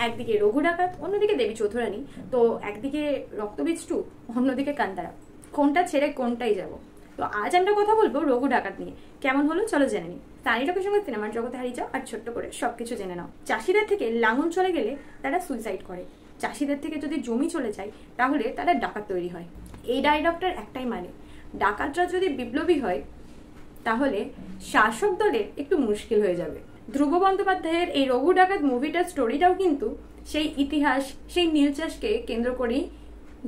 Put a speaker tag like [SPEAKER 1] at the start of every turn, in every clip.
[SPEAKER 1] একদিকে রঘু ডাকাত, অন্যদিকে দেবী চৌধুরানী, তো একদিকে রক্তবীজ 2, অন্যদিকে কান্তারা। কোনটা ছেড়ে কোনটাই যাব? তো আজ আমরা কথা বলবো রঘু ডাকাত নিয়ে। কেমন হলো চলো জেনে নিই। সানি টকের সঙ্গে সিনেমার জগতে হারিয়ে যাও আর ছোট্ট করে সবকিছু জেনে নাও। চাষিদের থেকে লাঙল চলে গেলে তারা সুইসাইড করে, চাষিদের থেকে যদি জমি চলে যায় তাহলে তারা ডাকাত তৈরি হয়। এই ডায়লগটার একটাই মানে, ডাকাতরা যদি বিপ্লবী হয় তাহলে শাসক দলের একটু মুশকিল হয়ে যাবে। ধ্রুব বন্দ্যোপাধ্যায়ের এই রঘু ডাকাত মুভিটার স্টোরিটাও কিন্তু সেই ইতিহাস, সেই নীল চাষকে কেন্দ্র করেই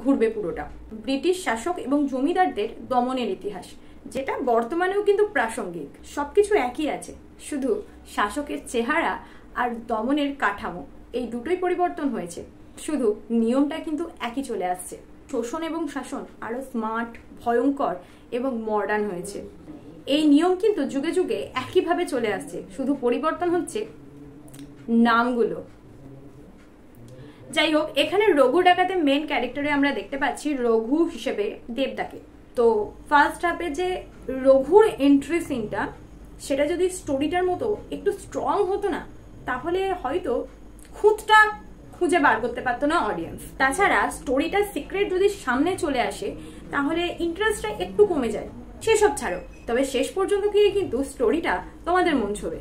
[SPEAKER 1] ঘুরবে পুরোটা। ব্রিটিশ শাসক এবং জমিদারদের দমনের ইতিহাস, যেটা বর্তমানেও কিন্তু প্রাসঙ্গিক। সবকিছু একই আছে, শুধু শাসকের চেহারা আর দমনের কাঠামো এই দুটোই পরিবর্তন হয়েছে, শুধু নিয়মটা কিন্তু একই চলে আসছে। শোষণ এবং শাসন আরো স্মার্ট, ভয়ঙ্কর এবং মডার্ন হয়েছে। এই নিয়ম কিন্তু যুগে যুগে একইভাবে চলে আসছে, শুধু পরিবর্তন হচ্ছে নামগুলো। যাই হোক, এখানে রঘু ডাকাতে মেন ক্যারেক্টারে আমরা দেখতে পাচ্ছি রঘু হিসেবে দেবদাকে। তো ফার্স্ট হাফে যে রঘুর এন্ট্রি সিনটা, সেটা যদি স্টোরিটার মতো একটু স্ট্রং হতো না, তাহলে হয়তো খুঁতটা খুঁজে বার করতে পারতো না অডিয়েন্স। তাছাড়া স্টোরিটার সিক্রেট যদি সামনে চলে আসে তাহলে ইন্টারেস্টটা একটু কমে যায়। সেসব ছাড়ো, তবে শেষ পর্যন্ত গিয়ে কিন্তু স্টোরিটা তোমাদের মন ছবে।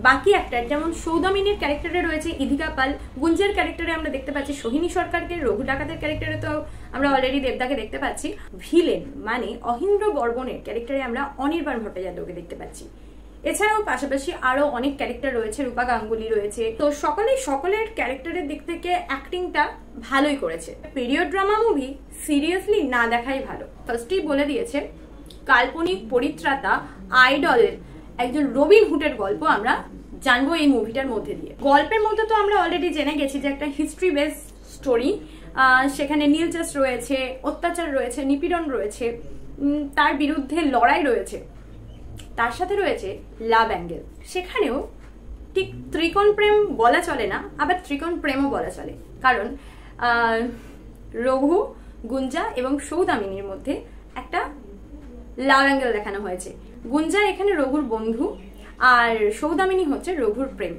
[SPEAKER 1] বাকি অ্যাক্টর যেমন সৌদামিনীর ক্যারেক্টারে রয়েছে ইধিকা পাল, গুঞ্জের ক্যারেক্টারে আমরা দেখতে পাচ্ছি সোহিনী সরকারকে, রঘু ডাকাতের ক্যারেক্টারে তো আমরা অলরেডি দেবদাকে দেখতে পাচ্ছি। ভিলেন মানে অহিন্দ্র বর্মনের ক্যারেক্টারে আমরা অনির্বাণ ভট্টাচার্যকে দেখতে পাচ্ছি। এছাড়াও পাশাপাশি আরো অনেক ক্যারেক্টার রয়েছে, রূপা গাঙ্গুলি রয়েছে। তো সকলের ক্যারেক্টারের দিক থেকে অ্যাক্টিংটা ভালোই করেছে। পিরিয়ড ড্রামা মুভি সিরিয়াসলি না দেখাই ভালো। ফার্স্টেই বলে দিয়েছে, কাল্পনিক পরিত্রাতা আইডলের একজন রবিন হুডের গল্প আমরা জানবো এই মুভিটার মধ্যে দিয়ে। গল্পের মধ্যে তো আমরা অলরেডি জেনে গেছি যে একটা হিস্ট্রি বেস স্টোরি, সেখানে নীল চাষ রয়েছে, অত্যাচার রয়েছে, নিপীড়ন রয়েছে, তার বিরুদ্ধে লড়াই রয়েছে, তার সাথে রয়েছে লাভ অ্যাঙ্গেল। সেখানেও ঠিক ত্রিকোণ প্রেম বলা চলে না, আবার ত্রিকোণ প্রেমও বলা চলে, কারণ রঘু, গুঞ্জা এবং সৌদামিনীর মধ্যে একটা লাভ অ্যাঙ্গেল দেখানো হয়েছে। গুঞ্জা এখানে রঘুর বন্ধু আর সৌদামিনী হচ্ছে রঘুর প্রেম।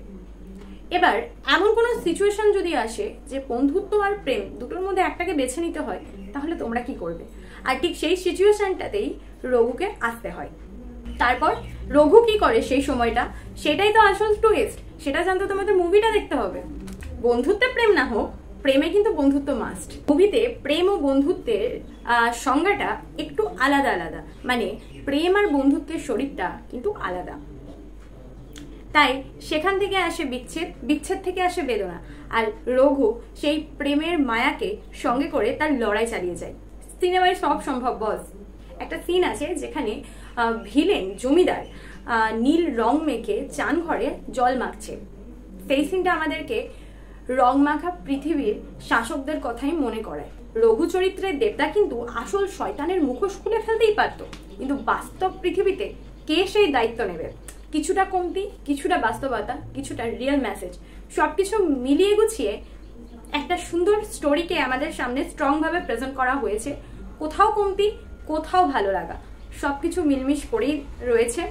[SPEAKER 1] এবার এমন কোনো সিচুয়েশন যদি আসে যে বন্ধুত্ব আর প্রেম দুটোর মধ্যে একটাকে বেছে নিতে হয়, তাহলে তোমরা কি করবে? আর ঠিক সেই সিচুয়েশনটাতেই রঘুকে আসতে হয়। তারপর রঘু কি করে সেই সময়টা, সেটাই তো আসল টুইস্ট। সেটা জানতে তোমাদের মুভিটা দেখতে হবে। বন্ধুত্বে প্রেম না হোক, প্রেমে কিন্তু বন্ধুত্ব মাস্ট। মুভিতে প্রেম ও বন্ধুত্বের সংজ্ঞাটা একটু আলাদা আলাদা, মানে প্রেম আর বন্ধুত্বের শরীরটা কিন্তু আলাদা। তাই সেখান থেকে আসে বিচ্ছেদ, বিচ্ছেদ থেকে আসে বেদনা, আর রঘু সেই প্রেমের মায়াকে সঙ্গে করে তার লড়াই চালিয়ে যায়। সিনেমায় সব সম্ভব বস। একটা সিন আছে যেখানে ভিলেন জমিদার নীল রং মেখে চান ঘরে জল মাখছে। সেই সিনটা আমাদেরকে রং মাখা পৃথিবীর শাসকদের কথাই মনে করায়। রঘু চরিত্রের দেবদা কিন্তু আসল শয়তানের মুখোশ খুলে ফেলতেই পারতো, কিন্তু বাস্তব পৃথিবীতে কে সেই দায়িত্ব নেবে? কিছুটা কমতি, কিছুটা বাস্তবতা, কিছুটা রিয়েল মেসেজ, সবকিছু মিলিয়ে গুছিয়ে একটা সুন্দর স্টোরিকে আমাদের সামনে স্ট্রং ভাবে প্রেজেন্ট করা হয়েছে। কোথাও কমতি, কোথাও ভালো লাগা, সবকিছু মিলমিশ করেই রয়েছে।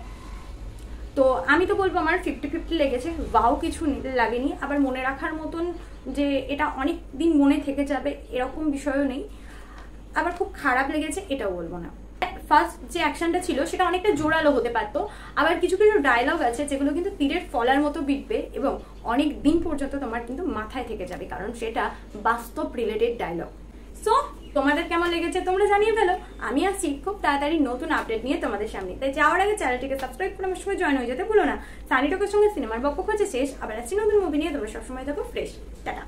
[SPEAKER 1] তো আমি তো বলবো আমার 50-50 লেগেছে। ওয়াও কিছু লাগেনি, আবার মনে রাখার মতন যে এটা অনেক দিন মনে থেকে যাবে এরকম বিষয়ও নেই। আবার খুব খারাপ লেগেছে এটাও বলবো না। ফার্স্ট যে অ্যাকশনটা ছিল সেটা অনেকটা জোরালো হতে পারতো। আবার কিছু কিছু ডায়লগ আছে যেগুলো কিন্তু তীরের ফলার মতো বিঁধবে এবং অনেক দিন পর্যন্ত তোমার কিন্তু মাথায় থেকে যাবে, কারণ সেটা বাস্তব রিলেটেড ডায়লগ। সো তোমাদের কেমন লেগেছে তোমরা জানিয়ে ফেলো। আমি আসছি খুব তাড়াতাড়ি নতুন আপডেট নিয়ে তোমাদের সামনে। তাই যাওয়ার আগে চ্যানেলটিকে সাবস্ক্রাইব করে আমার সঙ্গে জয়েন হয়ে যেতে ভুলো না। সানি টকের সঙ্গে সিনেমার বক্ষ হচ্ছে শেষ, আবার আসছি নতুন মুভি নিয়ে। তোমরা সবসময় থাকো ফ্রেশ। টাটা।